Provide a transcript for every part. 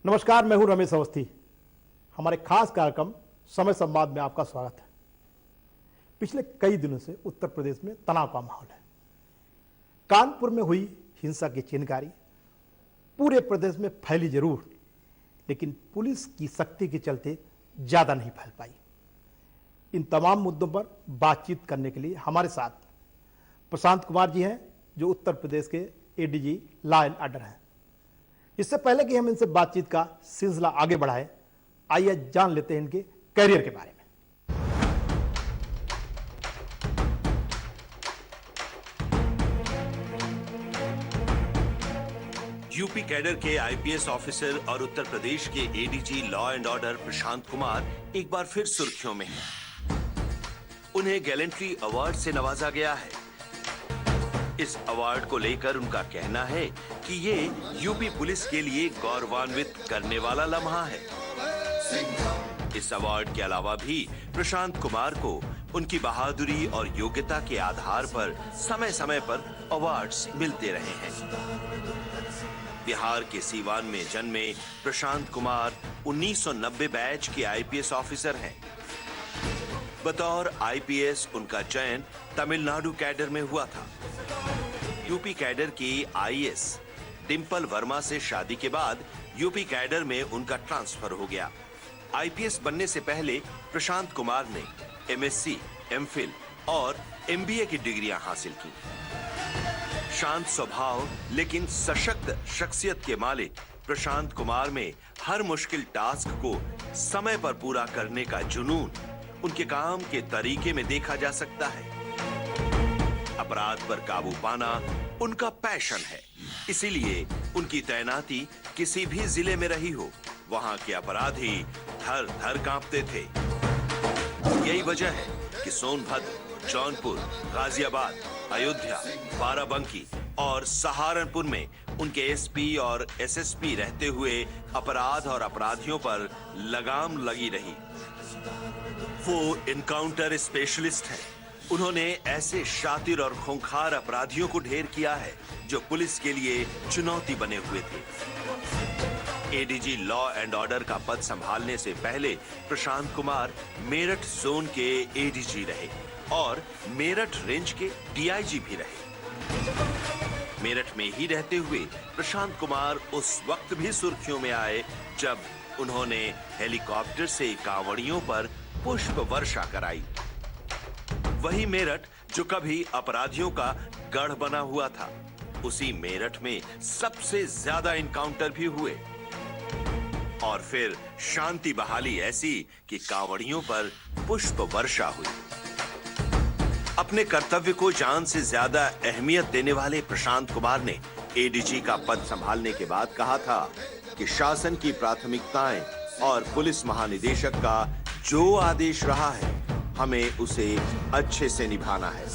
नमस्कार, मैं हूं रमेश अवस्थी। हमारे खास कार्यक्रम समय संवाद में आपका स्वागत है। पिछले कई दिनों से उत्तर प्रदेश में तनाव का माहौल है। कानपुर में हुई हिंसा की चिनगारी पूरे प्रदेश में फैली जरूर, लेकिन पुलिस की सख्ती के चलते ज्यादा नहीं फैल पाई। इन तमाम मुद्दों पर बातचीत करने के लिए हमारे साथ प्रशांत कुमार जी हैं, जो उत्तर प्रदेश के एडीजी लॉ एंड ऑर्डर हैं। इससे पहले कि हम इनसे बातचीत का सिलसिला आगे बढ़ाएं, आइए जान लेते हैं इनके करियर के बारे में। यूपी कैडर के आईपीएस ऑफिसर और उत्तर प्रदेश के ADG law and order Prashant Kumar एक बार फिर सुर्खियों में हैं। उन्हें गैलेंट्री अवार्ड से नवाजा गया है। इस अवार्ड को लेकर उनका कहना है कि ये यूपी पुलिस के लिए गौरवान्वित करने वाला लम्हा है। इस अवार्ड के अलावा भी प्रशांत कुमार को उनकी बहादुरी और योग्यता के आधार पर समय समय पर अवार्ड्स मिलते रहे हैं। बिहार के सीवान में जन्मे प्रशांत कुमार 1990 बैच के आईपीएस ऑफिसर हैं। बतौर आईपीएस उनका चयन तमिलनाडु कैडर में हुआ था। यूपी कैडर की आईएएस डिंपल वर्मा से शादी के बाद यूपी कैडर में उनका ट्रांसफर हो गया। आईपीएस बनने से पहले प्रशांत कुमार ने एमएससी, एमफिल और एमबीए की डिग्रियां हासिल की। शांत स्वभाव लेकिन सशक्त शख्सियत के मालिक प्रशांत कुमार में हर मुश्किल टास्क को समय पर पूरा करने का जुनून उनके काम के तरीके में देखा जा सकता है। अपराध पर काबू पाना उनका पैशन है, इसीलिए उनकी तैनाती किसी भी जिले में रही हो, वहां के अपराधी थर थर कांपते थे। यही वजह है कि सोनभद्र, जौनपुर, गाजियाबाद, अयोध्या, बाराबंकी और सहारनपुर में उनके एसपी और एसएसपी रहते हुए अपराध और अपराधियों पर लगाम लगी रही। वो इनकाउंटर स्पेशलिस्ट हैं। उन्होंने ऐसे शातिर और खूंखार अपराधियों को ढेर किया है जो पुलिस के लिए चुनौती बने हुए थे। एडीजी लॉ एंड ऑर्डर का पद संभालने से पहले प्रशांत कुमार मेरठ जोन के एडीजी रहे और मेरठ रेंज के डीआईजी भी रहे। मेरठ में ही रहते हुए प्रशांत कुमार उस वक्त भी सुर्खियों में आए जब उन्होंने हेलीकॉप्टर से कांवड़ियों पर पुष्प वर्षा कराई। वही मेरठ जो कभी अपराधियों का गढ़ बना हुआ था, उसी मेरठ में सबसे ज्यादा इनकाउंटर भी हुए। और फिर शांति बहाली ऐसी कि कांवड़ियों पर पुष्प वर्षा हुई। अपने कर्तव्य को जान से ज्यादा अहमियत देने वाले प्रशांत कुमार ने एडीजी का पद संभालने के बाद कहा था कि शासन की प्राथमिकताएं और पुलिस महानिदेशक का जो आदेश रहा है, हमें उसे अच्छे से निभाना है।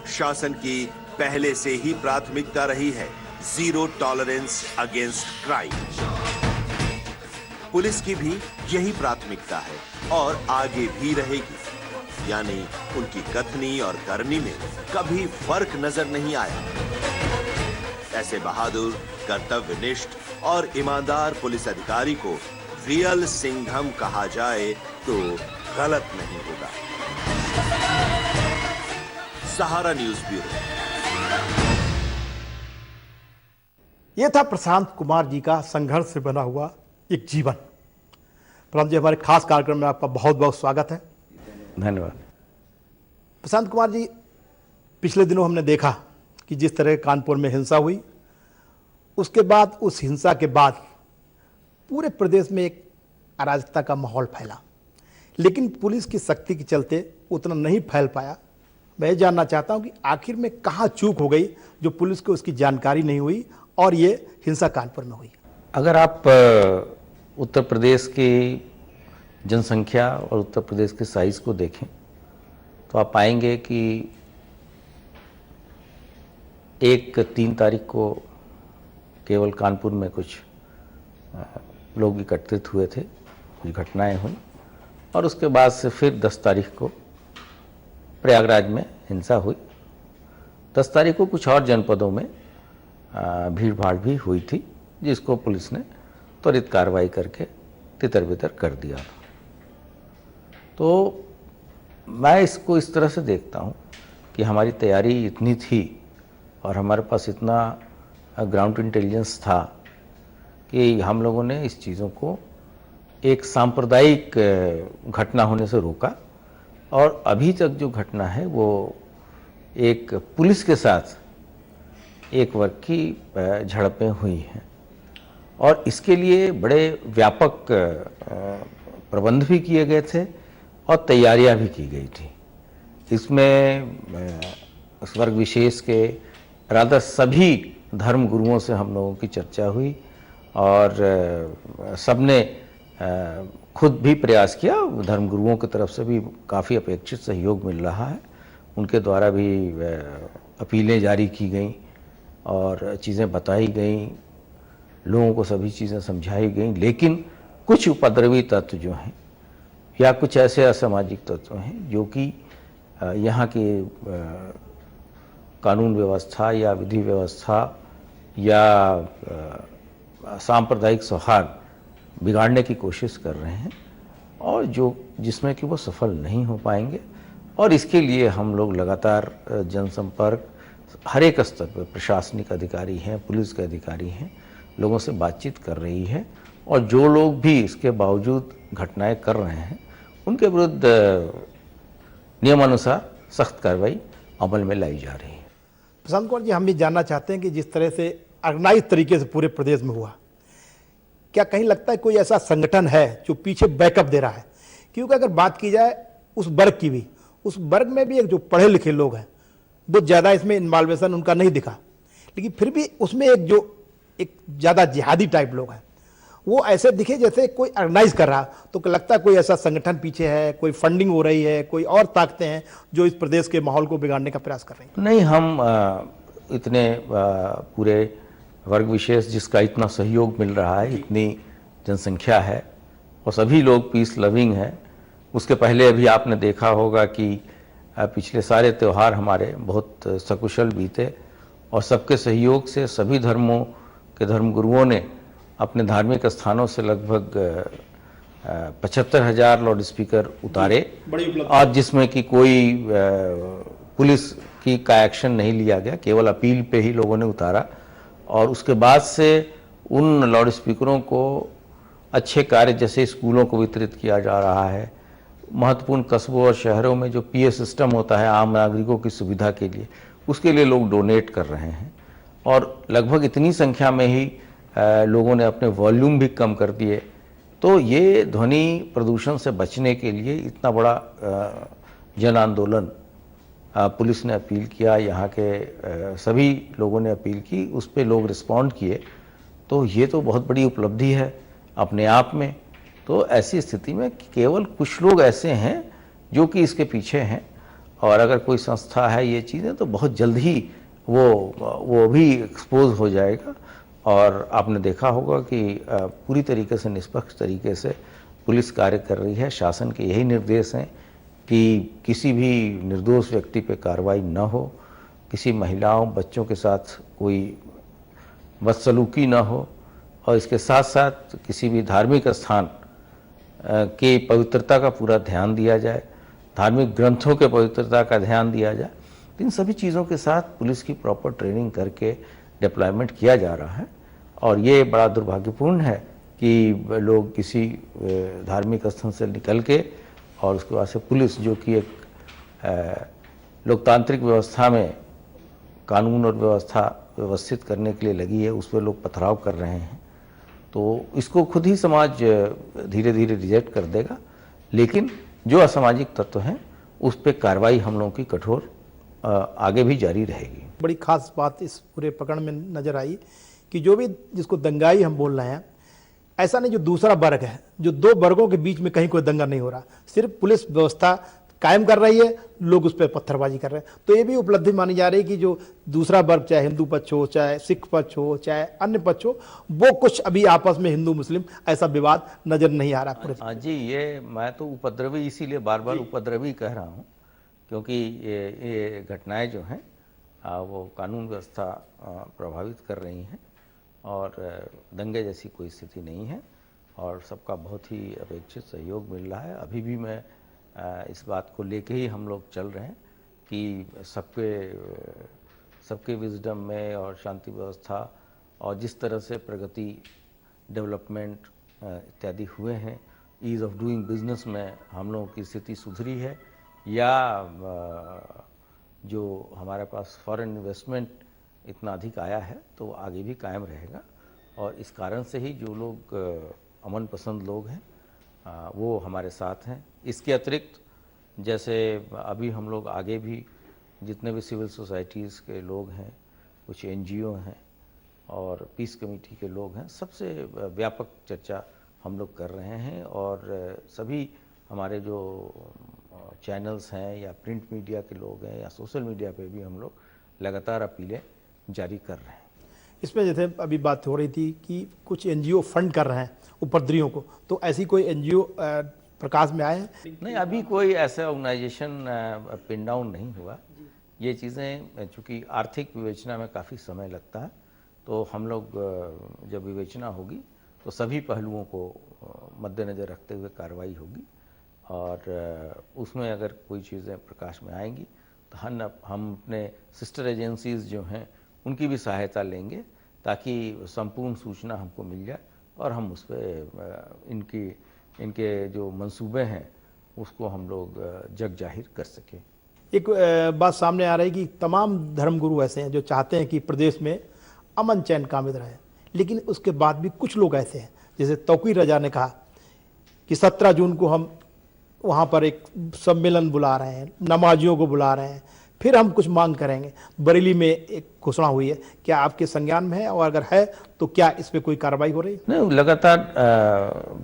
शासन की पहले से ही प्राथमिकता रही है zero tolerance against crime. Police की भी यही प्राथमिकता है और आगे भी रहेगी। यानी उनकी कथनी और करनी में कभी फर्क नजर नहीं आया। ऐसे बहादुर, कर्तव्यनिष्ठ और ईमानदार पुलिस अधिकारी को रियल सिंघम कहा जाए तो गलत नहीं होगा। सहारा न्यूज ब्यूरो। यह था प्रशांत कुमार जी का संघर्ष से बना हुआ एक जीवन। प्रशांत जी, हमारे खास कार्यक्रम में आपका बहुत बहुत स्वागत है। धन्यवाद। प्रशांत कुमार जी, पिछले दिनों हमने देखा कि जिस तरह कानपुर में हिंसा हुई, उसके बाद उस हिंसा के बाद पूरे प्रदेश में एक अराजकता का माहौल फैला, लेकिन पुलिस की सख्ती के चलते उतना नहीं फैल पाया। मैं जानना चाहता हूं कि आखिर में कहां चूक हो गई जो पुलिस को उसकी जानकारी नहीं हुई और ये हिंसा कानपुर में हुई। अगर आप उत्तर प्रदेश की जनसंख्या और उत्तर प्रदेश के साइज को देखें तो आप पाएंगे कि 3 तारीख को केवल कानपुर में कुछ लोग एकत्रित हुए थे, कुछ घटनाएं हुई और उसके बाद से फिर 10 तारीख को प्रयागराज में हिंसा हुई। 10 तारीख को कुछ और जनपदों में भीड़ भाड़ भी हुई थी, जिसको पुलिस ने त्वरित कार्रवाई करके तितर बितर कर दिया था। तो मैं इसको इस तरह से देखता हूँ कि हमारी तैयारी इतनी थी और हमारे पास इतना ग्राउंड इंटेलिजेंस था कि हम लोगों ने इस चीज़ों को एक सांप्रदायिक घटना होने से रोका। और अभी तक जो घटना है वो एक पुलिस के साथ एक वर्ग की झड़पें हुई हैं और इसके लिए बड़े व्यापक प्रबंध भी किए गए थे और तैयारियां भी की गई थी। इसमें उस वर्ग विशेष के राधा सभी धर्म गुरुओं से हम लोगों की चर्चा हुई और सबने खुद भी प्रयास किया। धर्म गुरुओं की तरफ से भी काफ़ी अपेक्षित सहयोग मिल रहा है, उनके द्वारा भी अपीलें जारी की गई और चीज़ें बताई गई, लोगों को सभी चीज़ें समझाई गई। लेकिन कुछ उपद्रवी तत्व जो हैं या कुछ ऐसे असामाजिक तत्व हैं जो कि यहाँ की कानून व्यवस्था या विधि व्यवस्था या सांप्रदायिक सौहार्द बिगाड़ने की कोशिश कर रहे हैं और जिसमें कि वो सफल नहीं हो पाएंगे। और इसके लिए हम लोग लगातार जनसंपर्क हर एक स्तर पर, प्रशासनिक अधिकारी हैं, पुलिस के अधिकारी हैं, लोगों से बातचीत कर रही है और जो लोग भी इसके बावजूद घटनाएं कर रहे हैं उनके विरुद्ध नियमानुसार सख्त कार्रवाई अमल में लाई जा रही है। प्रशांत कुमार जी, हम भी जानना चाहते हैं कि जिस तरह से ऑर्गेनाइज तरीके से पूरे प्रदेश में हुआ, क्या कहीं लगता है कोई ऐसा संगठन है जो पीछे बैकअप दे रहा है? क्योंकि अगर बात की जाए उस वर्ग की भी, उस वर्ग में भी एक जो पढ़े लिखे लोग हैं वो ज़्यादा इसमें इन्वॉल्वेशन उनका नहीं दिखा, लेकिन फिर भी उसमें एक ज़्यादा जिहादी टाइप लोग हैं, वो ऐसे दिखे जैसे कोई ऑर्गेनाइज कर रहा। तो लगता है कोई ऐसा संगठन पीछे है, कोई फंडिंग हो रही है, कोई और ताकतें हैं जो इस प्रदेश के माहौल को बिगाड़ने का प्रयास कर रही हैं? नहीं, हम इतने पूरे वर्ग विशेष जिसका इतना सहयोग मिल रहा है, इतनी जनसंख्या है और सभी लोग पीस लविंग हैं। उसके पहले अभी आपने देखा होगा कि पिछले सारे त्यौहार हमारे बहुत सकुशल बीते और सबके सहयोग से सभी धर्मों के धर्मगुरुओं ने अपने धार्मिक स्थानों से लगभग 75,000 लाउड स्पीकर उतारे और जिसमें कि कोई पुलिस की का एक्शन नहीं लिया गया, केवल अपील पे ही लोगों ने उतारा। और उसके बाद से उन लाउड स्पीकरों को अच्छे कार्य जैसे स्कूलों को वितरित किया जा रहा है, महत्वपूर्ण कस्बों और शहरों में जो पीए सिस्टम होता है आम नागरिकों की सुविधा के लिए, उसके लिए लोग डोनेट कर रहे हैं और लगभग इतनी संख्या में ही लोगों ने अपने वॉल्यूम भी कम कर दिए। तो ये ध्वनि प्रदूषण से बचने के लिए इतना बड़ा जन आंदोलन पुलिस ने अपील किया, यहाँ के सभी लोगों ने अपील की, उस पर लोग रिस्पॉन्ड किए। तो ये तो बहुत बड़ी उपलब्धि है अपने आप में। तो ऐसी स्थिति में केवल कुछ लोग ऐसे हैं जो कि इसके पीछे हैं और अगर कोई संस्था है ये चीज़ें तो बहुत जल्द ही वो भी एक्सपोज हो जाएगा। और आपने देखा होगा कि पूरी तरीके से निष्पक्ष तरीके से पुलिस कार्य कर रही है। शासन के यही निर्देश हैं कि किसी भी निर्दोष व्यक्ति पे कार्रवाई न हो, किसी महिलाओं बच्चों के साथ कोई बदसलूकी न हो और इसके साथ साथ किसी भी धार्मिक स्थान की पवित्रता का पूरा ध्यान दिया जाए, धार्मिक ग्रंथों के पवित्रता का ध्यान दिया जाए। इन सभी चीज़ों के साथ पुलिस की प्रॉपर ट्रेनिंग करके डिप्लॉयमेंट किया जा रहा है और ये बड़ा दुर्भाग्यपूर्ण है कि लोग किसी धार्मिक स्थल से निकल के और उसके बाद से पुलिस जो कि एक लोकतांत्रिक व्यवस्था में कानून और व्यवस्था व्यवस्थित करने के लिए लगी है, उस पर लोग पथराव कर रहे हैं। तो इसको खुद ही समाज धीरे धीरे रिजेक्ट कर देगा, लेकिन जो असामाजिक तत्व हैं उस पर कार्रवाई हम लोगों की कठोर आगे भी जारी रहेगी। बड़ी खास बात इस पूरे प्रकरण में नजर आई कि जो भी जिसको दंगाई हम बोल रहे हैं, ऐसा नहीं जो दूसरा वर्ग है, जो दो वर्गों के बीच में कहीं कोई दंगा नहीं हो रहा, सिर्फ पुलिस व्यवस्था कायम कर रही है, लोग उस पर पत्थरबाजी कर रहे हैं। तो ये भी उपलब्धि मानी जा रही है कि जो दूसरा वर्ग, चाहे हिंदू पक्ष हो, चाहे सिख पक्ष हो, चाहे अन्य पक्ष हो, वो कुछ अभी आपस में हिंदू मुस्लिम ऐसा विवाद नजर नहीं आ रहा पूरे। हाँ जी, ये मैं तो उपद्रवी इसीलिए बार बार उपद्रवी कह रहा हूँ क्योंकि ये घटनाएं जो हैं वो कानून व्यवस्था प्रभावित कर रही हैं और दंगे जैसी कोई स्थिति नहीं है और सबका बहुत ही अपेक्षित सहयोग मिल रहा है। अभी भी मैं इस बात को लेके ही हम लोग चल रहे हैं कि सबके विजडम में और शांति व्यवस्था और जिस तरह से प्रगति, डेवलपमेंट इत्यादि हुए हैं, ईज़ ऑफ डूइंग बिजनेस में हम लोगों की स्थिति सुधरी है या जो हमारे पास फॉरेन इन्वेस्टमेंट इतना अधिक आया है तो आगे भी कायम रहेगा। और इस कारण से ही जो लोग अमन पसंद लोग हैं वो हमारे साथ हैं। इसके अतिरिक्त जैसे अभी हम लोग आगे भी जितने भी सिविल सोसाइटीज़ के लोग हैं, कुछ एनजीओ हैं और पीस कमेटी के लोग हैं, सबसे व्यापक चर्चा हम लोग कर रहे हैं और सभी हमारे जो चैनल्स हैं या प्रिंट मीडिया के लोग हैं या सोशल मीडिया पे भी हम लोग लगातार अपीलें जारी कर रहे हैं। इसमें जैसे अभी बात हो रही थी कि कुछ एनजीओ फंड कर रहे हैं उपद्रवियों को, तो ऐसी कोई एनजीओ प्रकाश में आए हैं? नहीं, अभी कोई ऐसा ऑर्गेनाइजेशन पिन डाउन नहीं हुआ। ये चीज़ें चूँकि आर्थिक विवेचना में काफ़ी समय लगता है, तो हम लोग जब विवेचना होगी तो सभी पहलुओं को मद्देनज़र रखते हुए कार्रवाई होगी और उसमें अगर कोई चीज़ें प्रकाश में आएंगी तो हम अपने सिस्टर एजेंसीज़ जो हैं उनकी भी सहायता लेंगे ताकि संपूर्ण सूचना हमको मिल जाए और हम उस पर इनके जो मंसूबे हैं उसको हम लोग जग जाहिर कर सकें। एक बात सामने आ रही है कि तमाम धर्मगुरु ऐसे हैं जो चाहते हैं कि प्रदेश में अमन चैन कायम रहे, लेकिन उसके बाद भी कुछ लोग ऐसे हैं, जैसे तौकीर रजा ने कहा कि 17 जून को हम वहाँ पर एक सम्मेलन बुला रहे हैं, नमाजियों को बुला रहे हैं, फिर हम कुछ मांग करेंगे। बरेली में एक घोषणा हुई है, क्या आपके संज्ञान में है और अगर है तो क्या इस पर कोई कार्रवाई हो रही है? नहीं, लगातार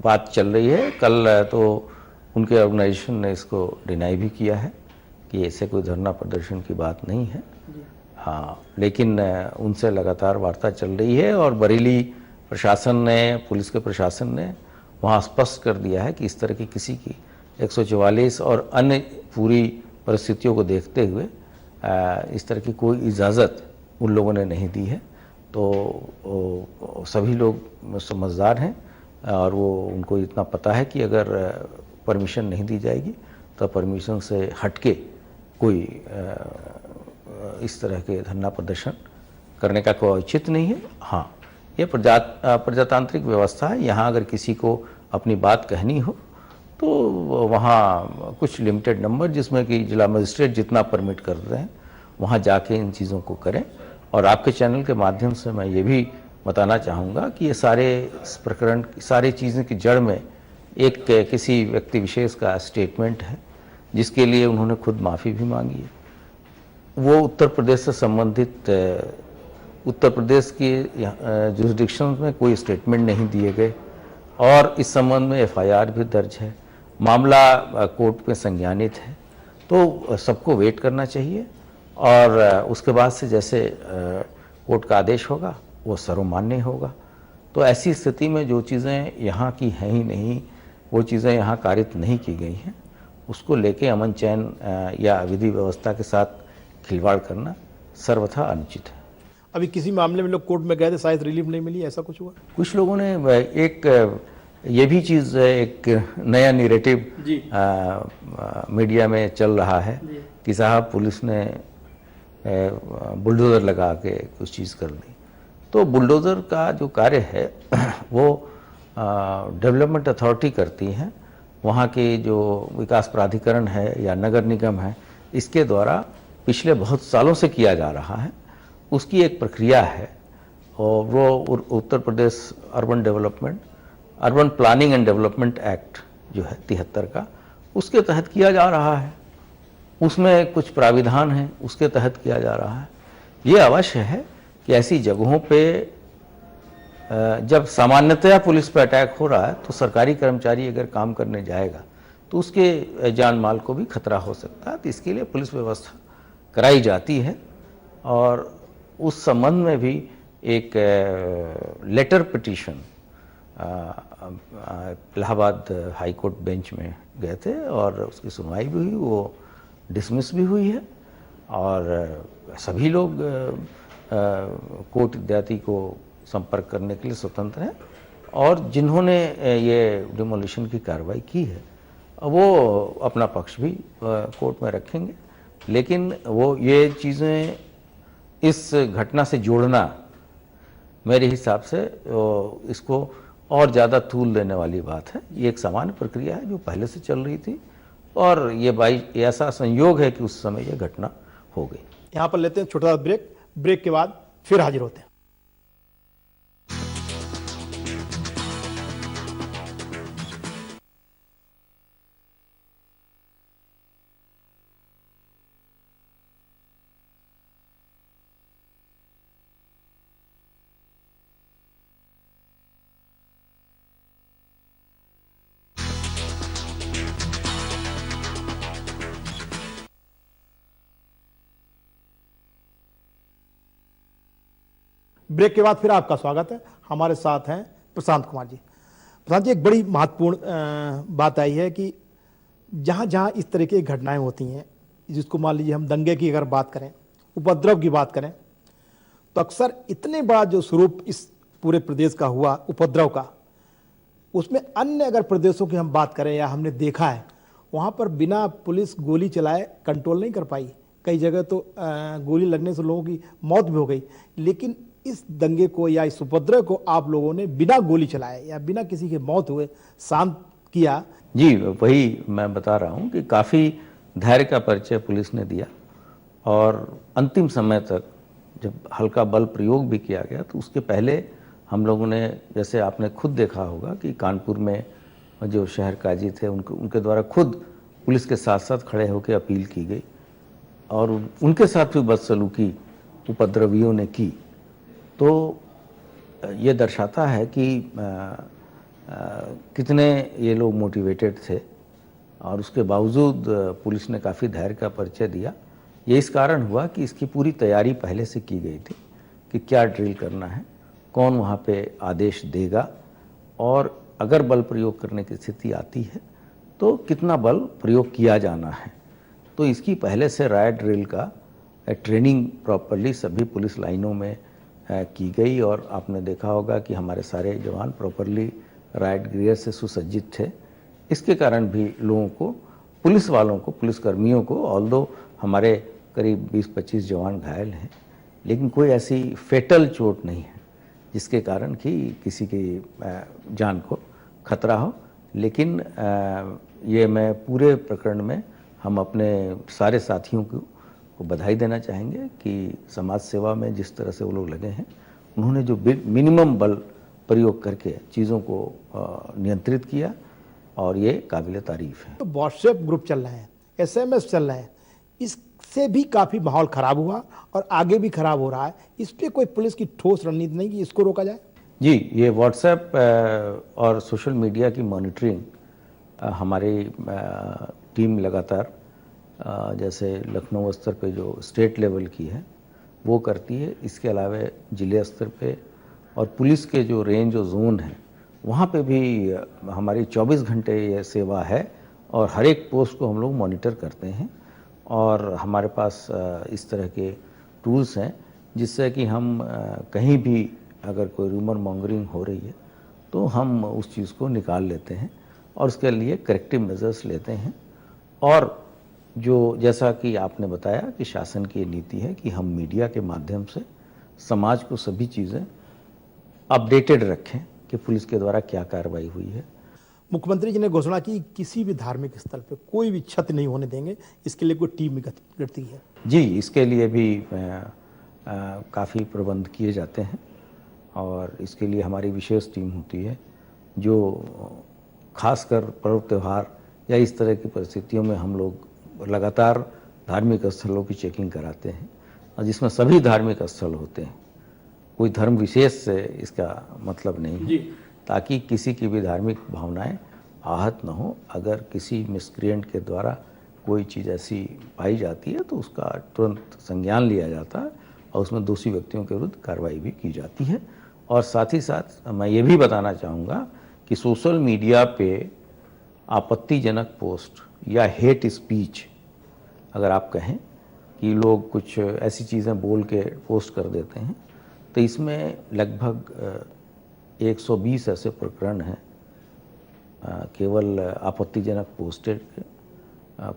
बात चल रही है। कल तो उनके ऑर्गेनाइजेशन ने इसको डिनाई भी किया है कि ऐसे कोई धरना प्रदर्शन की बात नहीं है। हाँ, लेकिन उनसे लगातार वार्ता चल रही है और बरेली प्रशासन ने, पुलिस के प्रशासन ने वहाँ स्पष्ट कर दिया है कि इस तरह की किसी की 144 और अन्य पूरी परिस्थितियों को देखते हुए इस तरह की कोई इजाज़त उन लोगों ने नहीं दी है। तो सभी लोग समझदार हैं और वो उनको इतना पता है कि अगर परमिशन नहीं दी जाएगी तो परमिशन से हटके कोई इस तरह के धरना प्रदर्शन करने का कोई औचित्य नहीं है। हाँ, ये प्रजातांत्रिक व्यवस्था है। यहाँ अगर किसी को अपनी बात कहनी हो तो वहाँ कुछ लिमिटेड नंबर, जिसमें कि जिला मजिस्ट्रेट जितना परमिट कर रहे हैं वहाँ जाके इन चीज़ों को करें। और आपके चैनल के माध्यम से मैं ये भी बताना चाहूँगा कि ये सारे प्रकरण, सारी चीज़ों की जड़ में एक किसी व्यक्ति विशेष का स्टेटमेंट है जिसके लिए उन्होंने खुद माफ़ी भी मांगी है। वो उत्तर प्रदेश से संबंधित उत्तर प्रदेश के जुरिडिक्शन में कोई स्टेटमेंट नहीं दिए गए और इस संबंध में एफआईआर भी दर्ज है, मामला कोर्ट में संज्ञानित है। तो सबको वेट करना चाहिए और उसके बाद से जैसे कोर्ट का आदेश होगा वो सर्वमान्य होगा। तो ऐसी स्थिति में जो चीज़ें यहाँ की हैं ही नहीं, वो चीज़ें यहाँ कारित नहीं की गई हैं, उसको लेके अमन चैन या विधि व्यवस्था के साथ खिलवाड़ करना सर्वथा अनुचित है। अभी किसी मामले में लोग कोर्ट में गए थे, शायद रिलीफ नहीं मिली, ऐसा कुछ हुआ? कुछ लोगों ने एक ये भी चीज़, एक नया नैरेटिव मीडिया में चल रहा है कि साहब पुलिस ने बुलडोज़र लगा के कुछ चीज़ कर दी। तो बुलडोज़र का जो कार्य है वो डेवलपमेंट अथॉरिटी करती है, वहाँ के जो विकास प्राधिकरण है या नगर निगम है, इसके द्वारा पिछले बहुत सालों से किया जा रहा है। उसकी एक प्रक्रिया है और वो Uttar Pradesh urban planning and development act जो है 73 का, उसके तहत किया जा रहा है। उसमें कुछ प्राविधान हैं, उसके तहत किया जा रहा है। ये अवश्य है कि ऐसी जगहों पे जब सामान्यतया पुलिस पे अटैक हो रहा है तो सरकारी कर्मचारी अगर काम करने जाएगा तो उसके जान माल को भी खतरा हो सकता है। तो इसके लिए पुलिस व्यवस्था कराई जाती है और उस संबंध में भी एक letter petition Allahabad high court bench में गए थे और उसकी सुनवाई भी हुई, वो डिसमिस भी हुई है और सभी लोग कोर्ट इत्यादि को संपर्क करने के लिए स्वतंत्र हैं और जिन्होंने ये डिमोलिशन की कार्रवाई की है वो अपना पक्ष भी कोर्ट में रखेंगे। लेकिन वो ये चीज़ें इस घटना से जोड़ना मेरे हिसाब से इसको और ज़्यादा तूल देने वाली बात है। ये एक सामान्य प्रक्रिया है जो पहले से चल रही थी और ये ऐसा संयोग है कि उस समय ये घटना हो गई। यहाँ पर लेते हैं छोटा सा ब्रेक, ब्रेक के बाद फिर हाजिर होते हैं। ब्रेक के बाद फिर आपका स्वागत है। हमारे साथ हैं प्रशांत कुमार जी। प्रशांत जी, एक बड़ी महत्वपूर्ण बात आई है कि जहाँ जहाँ इस तरह की घटनाएं होती हैं, जिसको मान लीजिए हम दंगे की अगर बात करें, उपद्रव की बात करें, तो अक्सर इतने बड़ा जो स्वरूप इस पूरे प्रदेश का हुआ उपद्रव का, उसमें अन्य अगर प्रदेशों की हम बात करें या हमने देखा है, वहाँ पर बिना पुलिस गोली चलाए कंट्रोल नहीं कर पाई। कई जगह तो गोली लगने से लोगों की मौत भी हो गई। लेकिन इस दंगे को या इस उपद्रव को आप लोगों ने बिना गोली चलाए या बिना किसी के मौत हुए शांत किया। जी, वही मैं बता रहा हूँ कि काफ़ी धैर्य का परिचय पुलिस ने दिया और अंतिम समय तक जब हल्का बल प्रयोग भी किया गया तो उसके पहले हम लोगों ने, जैसे आपने खुद देखा होगा कि कानपुर में जो शहर काजी थे उनके द्वारा खुद पुलिस के साथ साथ खड़े होकर अपील की गई और उनके साथ भी बदसलूकी उपद्रवियों ने की। तो ये दर्शाता है कि कितने ये लोग मोटिवेटेड थे और उसके बावजूद पुलिस ने काफ़ी धैर्य का परिचय दिया। ये इस कारण हुआ कि इसकी पूरी तैयारी पहले से की गई थी कि क्या ड्रिल करना है, कौन वहाँ पे आदेश देगा और अगर बल प्रयोग करने की स्थिति आती है तो कितना बल प्रयोग किया जाना है। तो इसकी पहले से रायट ड्रिल का ट्रेनिंग प्रॉपरली सभी पुलिस लाइनों में की गई और आपने देखा होगा कि हमारे सारे जवान प्रॉपरली राइट गियर से सुसज्जित थे। इसके कारण भी लोगों को, पुलिस वालों को, पुलिसकर्मियों को, ऑल्दो हमारे करीब 20-25 जवान घायल हैं, लेकिन कोई ऐसी फेटल चोट नहीं है जिसके कारण कि किसी की जान को खतरा हो। लेकिन ये मैं पूरे प्रकरण में हम अपने सारे साथियों को बधाई देना चाहेंगे कि समाज सेवा में जिस तरह से वो लोग लगे हैं, उन्होंने जो मिनिमम बल प्रयोग करके चीज़ों को नियंत्रित किया और ये काबिल तारीफ है। तो व्हाट्सएप ग्रुप चल रहे हैं, SMS चल रहे हैं, इससे भी काफ़ी माहौल ख़राब हुआ और आगे भी ख़राब हो रहा है। इस पर कोई पुलिस की ठोस रणनीति नहीं कि इसको रोका जाए? जी, ये व्हाट्सएप और सोशल मीडिया की मॉनिटरिंग हमारी टीम लगातार जैसे लखनऊ स्तर पे जो स्टेट लेवल की है वो करती है। इसके अलावा जिले स्तर पे और पुलिस के जो रेंज और जोन है वहाँ पे भी हमारी 24 घंटे ये सेवा है और हर एक पोस्ट को हम लोग मॉनिटर करते हैं और हमारे पास इस तरह के टूल्स हैं जिससे कि हम कहीं भी अगर कोई रूमर मॉन्गरिंग हो रही है तो हम उस चीज़ को निकाल लेते हैं और उसके लिए करेक्टिव मेजर्स लेते हैं। और जो जैसा कि आपने बताया कि शासन की ये नीति है कि हम मीडिया के माध्यम से समाज को सभी चीज़ें अपडेटेड रखें कि पुलिस के द्वारा क्या कार्रवाई हुई है। मुख्यमंत्री जी ने घोषणा की किसी भी धार्मिक स्थल पर कोई भी क्षति नहीं होने देंगे, इसके लिए कोई टीम गठित है? जी, इसके लिए भी काफ़ी प्रबंध किए जाते हैं और इसके लिए हमारी विशेष टीम होती है जो खासकर पर्व त्यौहार या इस तरह की परिस्थितियों में हम लोग लगातार धार्मिक स्थलों की चेकिंग कराते हैं और जिसमें सभी धार्मिक स्थल होते हैं, कोई धर्म विशेष से इसका मतलब नहीं है, ताकि किसी की भी धार्मिक भावनाएं आहत न हो। अगर किसी मिसक्रिएंट के द्वारा कोई चीज़ ऐसी पाई जाती है तो उसका तुरंत संज्ञान लिया जाता है और उसमें दोषी व्यक्तियों के विरुद्ध कार्रवाई भी की जाती है। और साथ ही साथ मैं ये भी बताना चाहूँगा कि सोशल मीडिया पे आपत्तिजनक पोस्ट या हेट स्पीच अगर आप कहें कि लोग कुछ ऐसी चीज़ें बोल के पोस्ट कर देते हैं तो इसमें लगभग 120 ऐसे प्रकरण हैं केवल आपत्तिजनक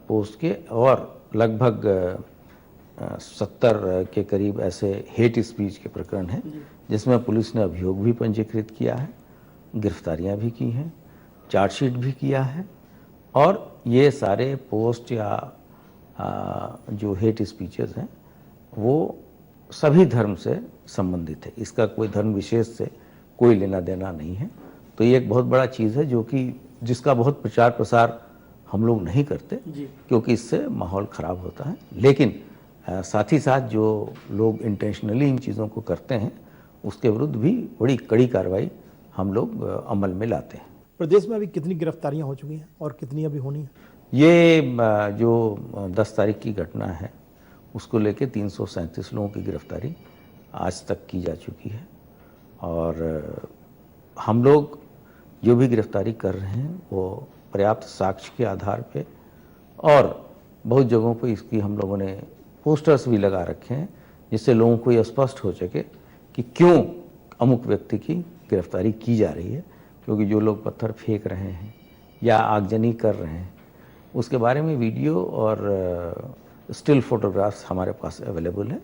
पोस्ट के और लगभग 70 के करीब ऐसे हेट स्पीच के प्रकरण हैं जिसमें पुलिस ने अभियोग भी पंजीकृत किया है, गिरफ्तारियां भी की हैं, चार्जशीट भी किया है और ये सारे पोस्ट या जो हेट स्पीचेस हैं वो सभी धर्म से संबंधित है। इसका कोई धर्म विशेष से कोई लेना देना नहीं है। तो ये एक बहुत बड़ा चीज़ है जो कि जिसका बहुत प्रचार प्रसार हम लोग नहीं करते क्योंकि इससे माहौल ख़राब होता है। लेकिन साथ ही साथ जो लोग इंटेंशनली इन चीज़ों को करते हैं उसके विरुद्ध भी बड़ी कड़ी कार्रवाई हम लोग अमल में लाते हैं। प्रदेश में अभी कितनी गिरफ्तारियां हो चुकी हैं और कितनी अभी होनी है? ये जो 10 तारीख की घटना है उसको लेके 337 लोगों की गिरफ्तारी आज तक की जा चुकी है और हम लोग जो भी गिरफ्तारी कर रहे हैं वो पर्याप्त साक्ष्य के आधार पे और बहुत जगहों पे इसकी हम लोगों ने पोस्टर्स भी लगा रखे हैं जिससे लोगों को ये स्पष्ट हो सके कि क्यों अमुक व्यक्ति की गिरफ्तारी की जा रही है। क्योंकि जो लोग पत्थर फेंक रहे हैं या आगजनी कर रहे हैं उसके बारे में वीडियो और स्टिल फोटोग्राफ्स हमारे पास अवेलेबल है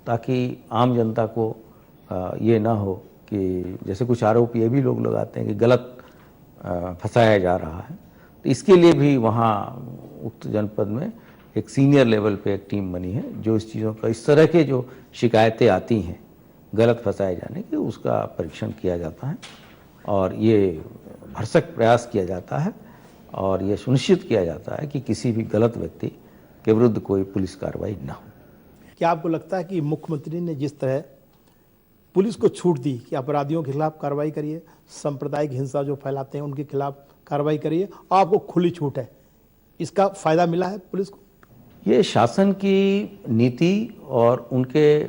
ताकि आम जनता को ये ना हो कि जैसे कुछ आरोप ये भी लोग लगाते हैं कि गलत फंसाया जा रहा है। तो इसके लिए भी वहाँ उक्त जनपद में एक सीनियर लेवल पे एक टीम बनी है जो इस चीज़ों का इस तरह के जो शिकायतें आती हैं गलत फंसाए जाने की उसका परीक्षण किया जाता है और ये भरसक प्रयास किया जाता है और ये सुनिश्चित किया जाता है कि किसी भी गलत व्यक्ति के विरुद्ध कोई पुलिस कार्रवाई न हो। क्या आपको लगता है कि मुख्यमंत्री ने जिस तरह पुलिस को छूट दी कि अपराधियों के खिलाफ कार्रवाई करिए, सांप्रदायिक हिंसा जो फैलाते हैं उनके खिलाफ कार्रवाई करिए और आपको खुली छूट है, इसका फायदा मिला है पुलिस को? ये शासन की नीति और उनके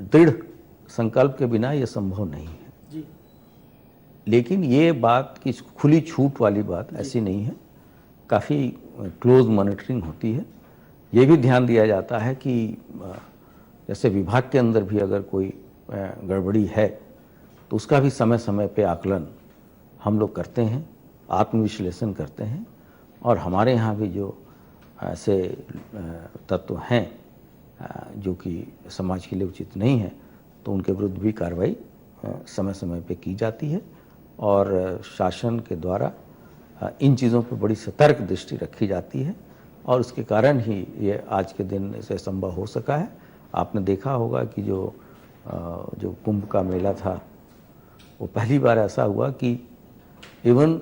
दृढ़ संकल्प के बिना ये संभव नहीं है जी। लेकिन ये बात कि खुली छूट वाली बात ऐसी नहीं है, काफ़ी क्लोज मॉनिटरिंग होती है। ये भी ध्यान दिया जाता है कि जैसे विभाग के अंदर भी अगर कोई गड़बड़ी है तो उसका भी समय समय पे आकलन हम लोग करते हैं, आत्मविश्लेषण करते हैं और हमारे यहाँ भी जो ऐसे तत्व हैं जो कि समाज के लिए उचित नहीं है तो उनके विरुद्ध भी कार्रवाई समय समय पे की जाती है और शासन के द्वारा इन चीज़ों पर बड़ी सतर्क दृष्टि रखी जाती है और उसके कारण ही ये आज के दिन से संभव हो सका है। आपने देखा होगा कि जो कुंभ का मेला था वो पहली बार ऐसा हुआ कि इवन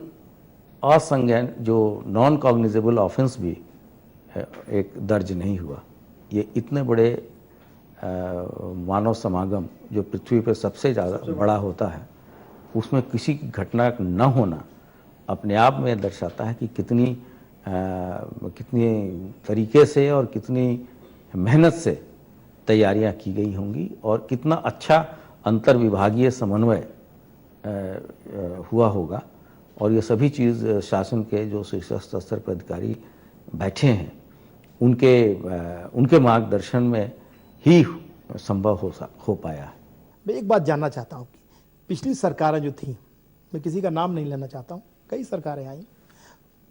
असंज्ञान जो नॉन कॉग्निजेबल ऑफेंस भी एक दर्ज नहीं हुआ। ये इतने बड़े मानव समागम जो पृथ्वी पर सबसे ज़्यादा बड़ा होता है उसमें किसी की घटना न होना अपने आप में दर्शाता है कि कितनी तरीके से और कितनी मेहनत से तैयारियां की गई होंगी और कितना अच्छा अंतर्विभागीय समन्वय हुआ होगा। और ये सभी चीज़ शासन के जो शीर्षस्थ स्तर पर अधिकारी बैठे हैं उनके मार्गदर्शन में ही संभव हो पाया है। मैं एक बात जानना चाहता हूँ कि पिछली सरकारें जो थी, मैं किसी का नाम नहीं लेना चाहता हूँ, कई सरकारें आई,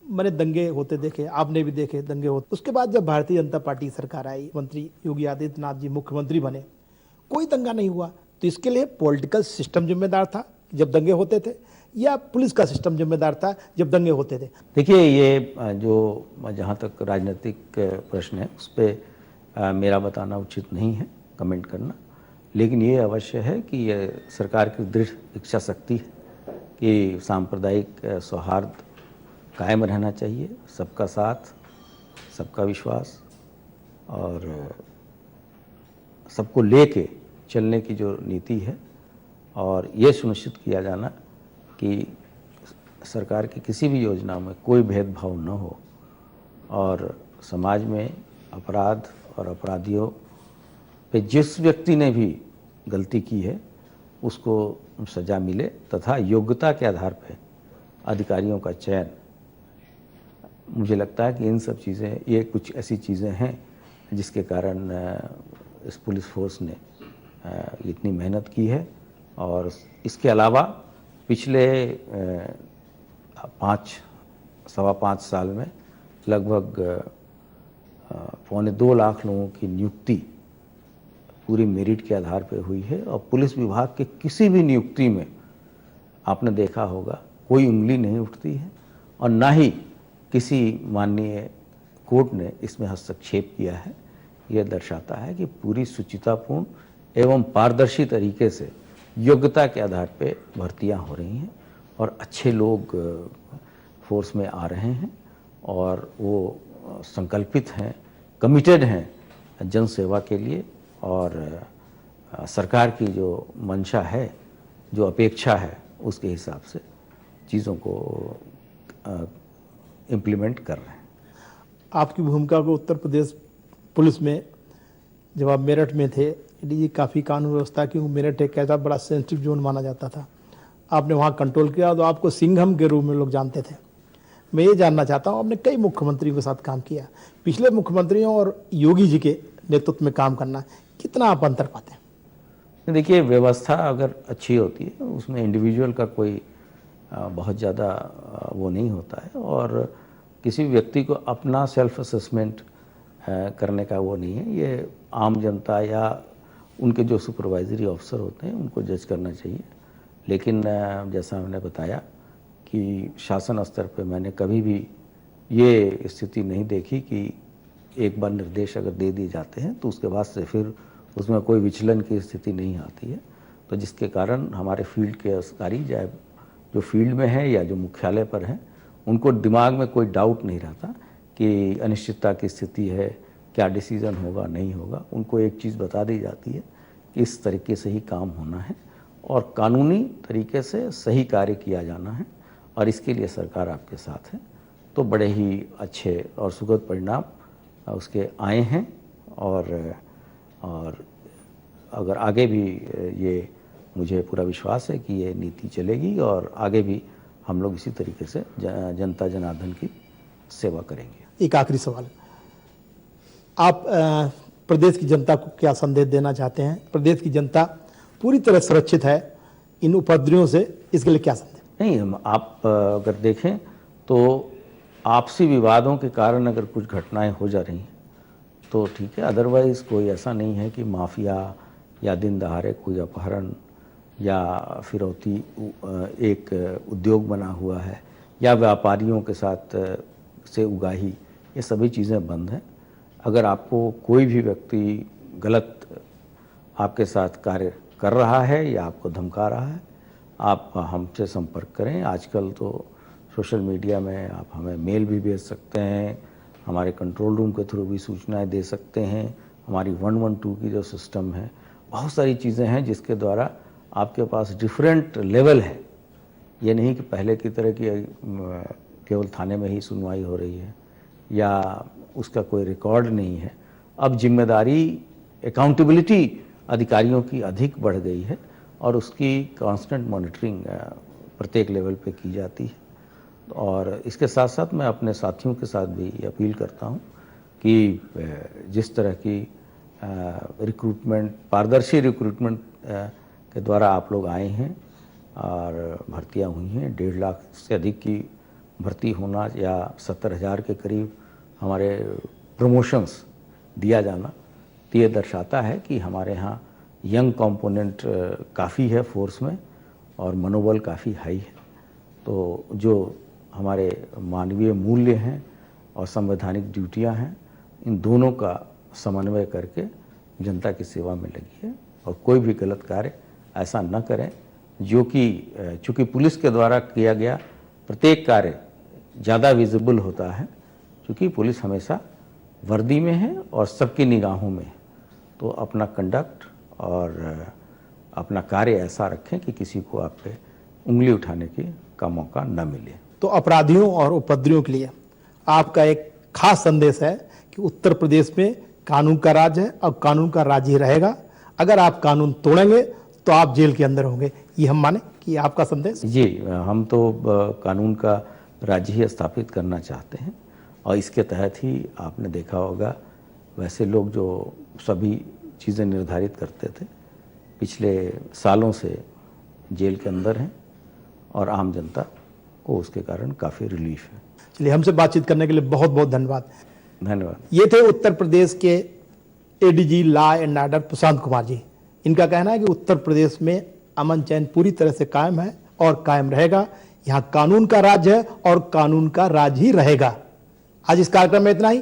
मैंने दंगे होते देखे, आपने भी देखे दंगे होते। उसके बाद जब भारतीय जनता पार्टी सरकार आई, मंत्री योगी आदित्यनाथ जी मुख्यमंत्री बने, कोई दंगा नहीं हुआ। तो इसके लिए पॉलिटिकल सिस्टम जिम्मेदार था जब दंगे होते थे या पुलिस का सिस्टम जिम्मेदार था जब दंगे होते थे? देखिए ये जो जहाँ तक राजनीतिक प्रश्न है उस पर मेरा बताना उचित नहीं है, कमेंट करना। लेकिन ये अवश्य है कि ये सरकार की दृढ़ इच्छा शक्ति है कि सांप्रदायिक सौहार्द कायम रहना चाहिए, सबका साथ, सबका विश्वास और सबको लेके चलने की जो नीति है और ये सुनिश्चित किया जाना कि सरकार की किसी भी योजना में कोई भेदभाव न हो और समाज में अपराध और अपराधियों पे जिस व्यक्ति ने भी गलती की है उसको सज़ा मिले तथा योग्यता के आधार पर अधिकारियों का चयन। मुझे लगता है कि इन सब चीज़ें, ये कुछ ऐसी चीज़ें हैं जिसके कारण इस पुलिस फोर्स ने इतनी मेहनत की है। और इसके अलावा पिछले 5-5.25 साल में लगभग 2.25 लाख लोगों की नियुक्ति पूरी मेरिट के आधार पर हुई है। और पुलिस विभाग के किसी भी नियुक्ति में आपने देखा होगा कोई उंगली नहीं उठती है और ना ही किसी माननीय कोर्ट ने इसमें हस्तक्षेप किया है। यह दर्शाता है कि पूरी सुचितापूर्ण एवं पारदर्शी तरीके से योग्यता के आधार पर भर्तियां हो रही हैं और अच्छे लोग फोर्स में आ रहे हैं और वो संकल्पित हैं, कमिटेड हैं जन सेवा के लिए। और सरकार की जो मंशा है, जो अपेक्षा है, उसके हिसाब से चीज़ों को इम्प्लीमेंट कर रहे हैं। आपकी भूमिका को उत्तर प्रदेश पुलिस में जब आप मेरठ में थे, एडीजी काफ़ी कानून व्यवस्था, क्योंकि मेरठ एक ऐसा बड़ा सेंसिटिव जोन माना जाता था, आपने वहाँ कंट्रोल किया तो आपको सिंघम के रूप में लोग जानते थे। मैं ये जानना चाहता हूँ, आपने कई मुख्यमंत्रियों के साथ काम किया, पिछले मुख्यमंत्रियों और योगी जी के नेतृत्व में काम करना, कितना आप अंतर पाते हैं? देखिए, व्यवस्था अगर अच्छी होती है उसमें इंडिविजुअल का कोई बहुत ज़्यादा वो नहीं होता है और किसी व्यक्ति को अपना सेल्फ असेसमेंट करने का वो नहीं है। ये आम जनता या उनके जो सुपरवाइजरी ऑफिसर होते हैं उनको जज करना चाहिए। लेकिन जैसा मैंने बताया कि शासन स्तर पे मैंने कभी भी ये स्थिति नहीं देखी कि एक बार निर्देश अगर दे दिए जाते हैं तो उसके बाद से फिर उसमें कोई विचलन की स्थिति नहीं आती है। तो जिसके कारण हमारे फील्ड के अधिकारी, चाहे जो फील्ड में हैं या जो मुख्यालय पर हैं, उनको दिमाग में कोई डाउट नहीं रहता कि अनिश्चितता की स्थिति है, क्या डिसीज़न होगा नहीं होगा। उनको एक चीज़ बता दी जाती है कि इस तरीके से ही काम होना है और कानूनी तरीके से सही कार्य किया जाना है और इसके लिए सरकार आपके साथ है। तो बड़े ही अच्छे और सुखद परिणाम उसके आए हैं और अगर आगे भी ये मुझे पूरा विश्वास है कि ये नीति चलेगी और आगे भी हम लोग इसी तरीके से जनता जनार्दन की सेवा करेंगे। एक आखिरी सवाल, आप प्रदेश की जनता को क्या संदेश देना चाहते हैं? प्रदेश की जनता पूरी तरह सुरक्षित है इन उपद्रवियों से, इसके लिए क्या संदेश? नहीं, हम आप अगर देखें तो आपसी विवादों के कारण अगर कुछ घटनाएं हो जा रही हैं तो ठीक है, अदरवाइज़ कोई ऐसा नहीं है कि माफिया या दिन दहाड़े कोई अपहरण या फिरौती एक उद्योग बना हुआ है या व्यापारियों के साथ से उगाही, ये सभी चीज़ें बंद हैं। अगर आपको कोई भी व्यक्ति गलत आपके साथ कार्य कर रहा है या आपको धमका रहा है, आप हमसे संपर्क करें। आजकल तो सोशल मीडिया में आप हमें मेल भी भेज सकते हैं, हमारे कंट्रोल रूम के थ्रू भी सूचनाएं दे सकते हैं, हमारी 112 की जो सिस्टम है, बहुत सारी चीज़ें हैं जिसके द्वारा आपके पास डिफरेंट लेवल है। ये नहीं कि पहले की तरह की केवल थाने में ही सुनवाई हो रही है या उसका कोई रिकॉर्ड नहीं है। अब जिम्मेदारी, अकाउंटेबिलिटी अधिकारियों की अधिक बढ़ गई है और उसकी कांस्टेंट मॉनिटरिंग प्रत्येक लेवल पे की जाती है। और इसके साथ साथ मैं अपने साथियों के साथ भी अपील करता हूं कि जिस तरह की रिक्रूटमेंट, पारदर्शी रिक्रूटमेंट के द्वारा आप लोग आए हैं और भर्तियां हुई हैं, 1.5 लाख से अधिक की भर्ती होना या 70,000 के करीब हमारे प्रमोशंस दिया जाना, तो ये दर्शाता है कि हमारे यहाँ यंग कंपोनेंट काफ़ी है फोर्स में और मनोबल काफ़ी हाई है। तो जो हमारे मानवीय मूल्य हैं और संवैधानिक ड्यूटियां हैं, इन दोनों का समन्वय करके जनता की सेवा में लगी है और कोई भी गलत कार्य ऐसा न करें जो कि, चूँकि पुलिस के द्वारा किया गया प्रत्येक कार्य ज़्यादा विजिबल होता है, क्योंकि पुलिस हमेशा वर्दी में है और सबकी निगाहों में है। तो अपना कंडक्ट और अपना कार्य ऐसा रखें कि किसी को आप पे उंगली उठाने का मौका न मिले। तो अपराधियों और उपद्रवियों के लिए आपका एक खास संदेश है कि उत्तर प्रदेश में कानून का राज है और कानून का राज ही रहेगा। अगर आप कानून तोड़ेंगे तो आप जेल के अंदर होंगे, ये हम माने कि आपका संदेश? जी, हम तो कानून का राज्य ही स्थापित करना चाहते हैं और इसके तहत ही आपने देखा होगा, वैसे लोग जो सभी चीज़ें निर्धारित करते थे पिछले सालों से जेल के अंदर हैं और आम जनता को उसके कारण काफ़ी रिलीफ है। चलिए, हमसे बातचीत करने के लिए बहुत बहुत धन्यवाद। धन्यवाद। ये थे उत्तर प्रदेश के ADG law and order Prashant Kumar ji. इनका कहना है कि उत्तर प्रदेश में अमन चैन पूरी तरह से कायम है और कायम रहेगा। यहाँ कानून का राज है और कानून का राज ही रहेगा। आज इस कार्यक्रम में इतना ही।